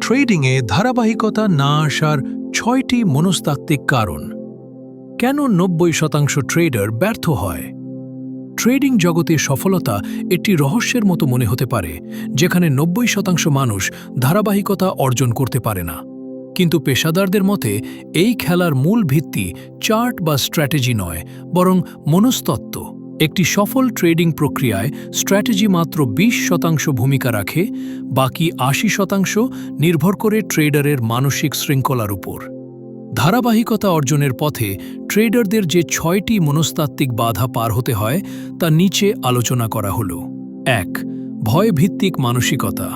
ট্রেডিংয়ে ধারাবাহিকতা না আসার ৬টি মনস্তাত্ত্বিক কারণ। কেন ৯০% ট্রেডার ব্যর্থ হয়? ট্রেডিং জগতে সফলতা একটি রহস্যের মতো মনে হতে পারে, যেখানে ৯০% মানুষ ধারাবাহিকতা অর্জন করতে পারে না। কিন্তু পেশাদারদের মতে এই খেলার মূল ভিত্তি চার্ট বা স্ট্র্যাটেজি নয়, বরং মনস্তত্ত্ব। একটি সফল ট্রেডিং প্রক্রিয়ায় স্ট্র্যাটেজি মাত্র ২০% ভূমিকা রাখে, বাকি ৮০% নির্ভর করে ট্রেডারের মানসিক শৃঙ্খলার উপর। ধারাবাহিকতা অর্জনের পথে ট্রেডারদের যে ৬টি মনস্তাত্ত্বিক বাধা পার হতে হয় তা নিচে আলোচনা করা হল। ১. ভয়ভিত্তিক মানসিকতা।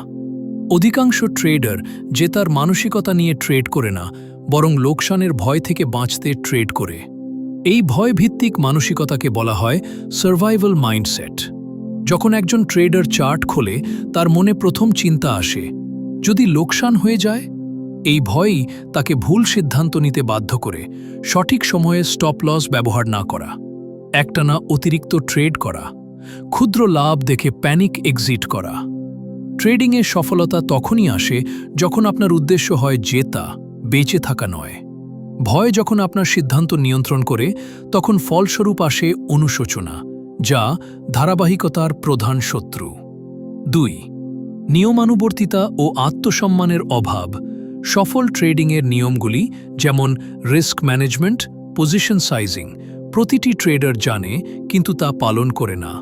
অধিকাংশ ট্রেডার জেতার মানসিকতা নিয়ে ট্রেড করে না, বরং লোকসানের ভয় থেকে বাঁচতে ট্রেড করে। এই ভয়ভিত্তিক মানসিকতাকে বলা হয় সার্ভাইভাল মাইন্ডসেট। যখন একজন ট্রেডার চার্ট খোলে, তার মনে প্রথম চিন্তা আসে, যদি লোকসান হয়ে যায়? এই ভয়ই তাকে ভুল সিদ্ধান্ত নিতে বাধ্য করে, সঠিক সময়ে স্টপ লস ব্যবহার না করা, একটানা অতিরিক্ত ট্রেড করা, ক্ষুদ্র লাভ দেখে প্যানিক এক্সিট করা। ট্রেডিংয়ে সফলতা তখনই আসে যখন আপনার উদ্দেশ্য হয় জেতা, বেঁচে থাকা নয়। ভয় যখন আপনার সিদ্ধান্ত নিয়ন্ত্রণ করে, তখন ফলস্বরূপ আসে অনুশোচনা, যা ধারাবাহিকতার প্রধান শত্রু। ২. নিয়মানুবর্তিতা ও আত্মসম্মানের অভাব। সফল ট্রেডিংয়ের নিয়মগুলি, যেমন রিস্ক ম্যানেজমেন্ট, পজিশন সাইজিং, প্রতিটি ট্রেডার জানে, কিন্তু তা পালন করে না।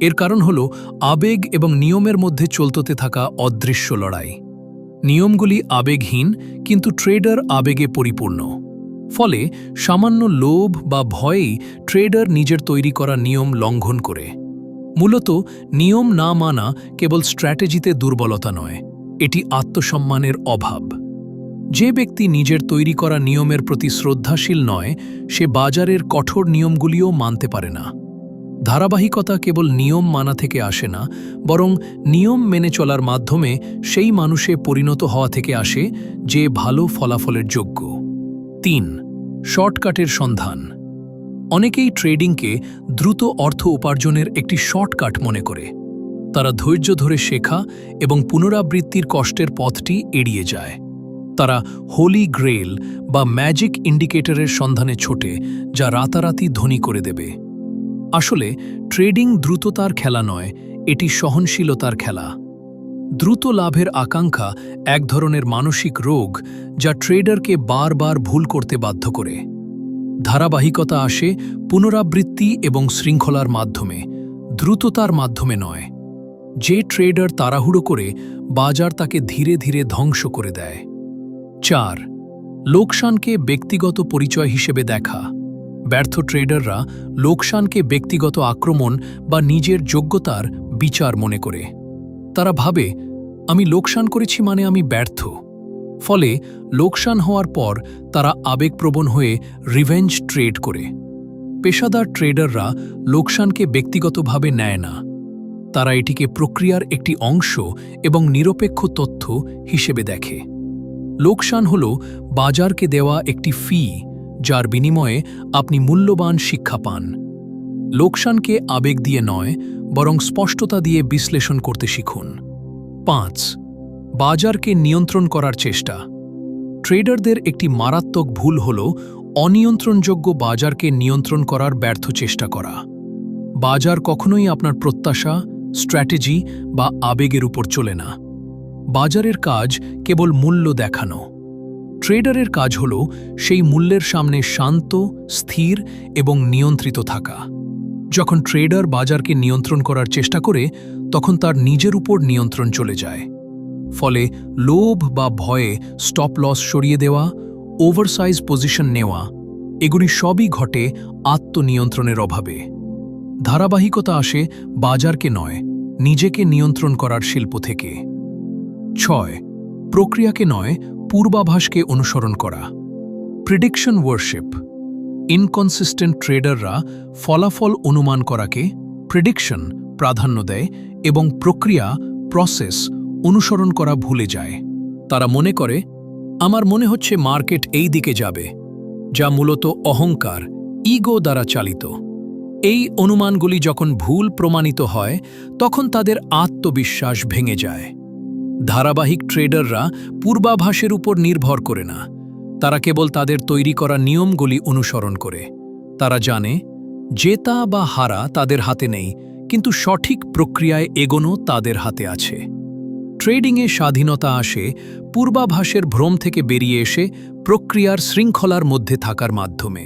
এর কারণ হল আবেগ এবং নিয়মের মধ্যে চলতে থাকা অদৃশ্য লড়াই। নিয়মগুলি আবেগহীন, কিন্তু ট্রেডার আবেগে পরিপূর্ণ। ফলে সামান্য লোভ বা ভয়েই ট্রেডার নিজের তৈরি করা নিয়ম লঙ্ঘন করে। মূলত নিয়ম না মানা কেবল স্ট্র্যাটেজিতে দুর্বলতা নয়, এটি আত্মসম্মানের অভাব। যে ব্যক্তি নিজের তৈরি করা নিয়মের প্রতি শ্রদ্ধাশীল নয়, সে বাজারের কঠোর নিয়মগুলিও মানতে পারে না। ধারাবাহিকতা কেবল নিয়ম মানা থেকে আসে না, বরং নিয়ম মেনে চলার মাধ্যমে সেই মানুষে পরিণত হওয়া থেকে আসে যে ভালো ফলাফলের যোগ্য। ৩. শর্টকাটের সন্ধান। অনেকেই ট্রেডিংকে দ্রুত অর্থ উপার্জনের একটি শর্টকাট মনে করে। তারা ধৈর্য ধরে শেখা এবং পুনরাবৃত্তির কষ্টের পথটি এড়িয়ে যায়। তারা হোলি গ্রেল বা ম্যাজিক ইন্ডিকেটরের সন্ধানে ছোটে, যা রাতারাতি ধনী করে দেবে। আসলে ট্রেডিং দ্রুততার খেলা নয়, এটি সহনশীলতার খেলা। দ্রুত লাভের আকাঙ্ক্ষা এক ধরনের মানসিক রোগ, যা ট্রেডারকে বারবার ভুল করতে বাধ্য করে। ধারাবাহিকতা আসে পুনরাবৃত্তি এবং শৃঙ্খলার মাধ্যমে, দ্রুততার মাধ্যমে নয়। যে ট্রেডার তাড়াহুড়ো করে, বাজার তাকে ধীরে ধীরে ধ্বংস করে দেয়। ৪. লোকসানকে ব্যক্তিগত পরিচয় হিসেবে দেখা। ব্যর্থ ট্রেডাররা লোকসানকে ব্যক্তিগত আক্রমণ বা নিজের যোগ্যতার বিচার মনে করে। তারা ভাবে, আমি লোকসান করেছি মানে আমি ব্যর্থ। ফলে লোকসান হওয়ার পর তারা আবেগপ্রবণ হয়ে রিভেঞ্জ ট্রেড করে। পেশাদার ট্রেডাররা লোকসানকে ব্যক্তিগতভাবে নেয় না। তারা এটিকে প্রক্রিয়ার একটি অংশ এবং নিরপেক্ষ তথ্য হিসেবে দেখে। লোকসান হল বাজারকে দেওয়া একটি ফি, যার বিনিময়ে আপনি মূল্যবান শিক্ষা পান। লোকসানকে আবেগ দিয়ে নয়, বরং স্পষ্টতা দিয়ে বিশ্লেষণ করতে শিখুন। ৫. বাজারকে নিয়ন্ত্রণ করার চেষ্টা। ট্রেডারদের একটি মারাত্মক ভুল হল অনিয়ন্ত্রণযোগ্য বাজারকে নিয়ন্ত্রণ করার ব্যর্থ চেষ্টা করা। বাজার কখনোই আপনার প্রত্যাশা, স্ট্র্যাটেজি বা আবেগের উপর চলে না। বাজারের কাজ কেবল মূল্য দেখানো। ট্রেডারের কাজ হল সেই মূল্যের সামনে শান্ত, স্থির এবং নিয়ন্ত্রিত থাকা। যখন ট্রেডার বাজারকে নিয়ন্ত্রণ করার চেষ্টা করে, তখন তার নিজের উপর নিয়ন্ত্রণ চলে যায়। ফলে লোভ বা ভয়ে স্টপ লস সরিয়ে দেওয়া, ওভারসাইজ পজিশন নেওয়া, এগুলি সবই ঘটে আত্মনিয়ন্ত্রণের অভাবে। ধারাবাহিকতা আসে বাজারকে নয়, নিজেকে নিয়ন্ত্রণ করার শিল্প থেকে। ৬. প্রক্রিয়াকে নয়, পূর্বাভাসকে অনুসরণ করা। Prediction warship. ইনকনসিস্টেন্ট ট্রেডাররা ফলাফল অনুমান করাকে প্রেডিকশন প্রাধান্য দেয় এবং প্রক্রিয়া, প্রসেস অনুসরণ করা ভুলে যায়। তারা মনে করে, আমার মনে হচ্ছে মার্কেট এই দিকে যাবে, যা মূলত অহংকার, ইগো দ্বারা চালিত। এই অনুমানগুলি যখন ভুল প্রমাণিত হয়, তখন তাদের আত্মবিশ্বাস ভেঙে যায়। ধারাবাহিক ট্রেডাররা পূর্বাভাসের উপর নির্ভর করে না, তারা কেবল তাদের তৈরি করা নিয়মগুলি অনুসরণ করে। তারা জানে জেতা বা হারা তাদের হাতে নেই, কিন্তু সঠিক প্রক্রিয়ায় এগোনো তাদের হাতে আছে। ট্রেডিংয়ে স্বাধীনতা আসে পূর্বাভাসের ভ্রম থেকে বেরিয়ে এসে প্রক্রিয়ার শৃঙ্খলার মধ্যে থাকার মাধ্যমে।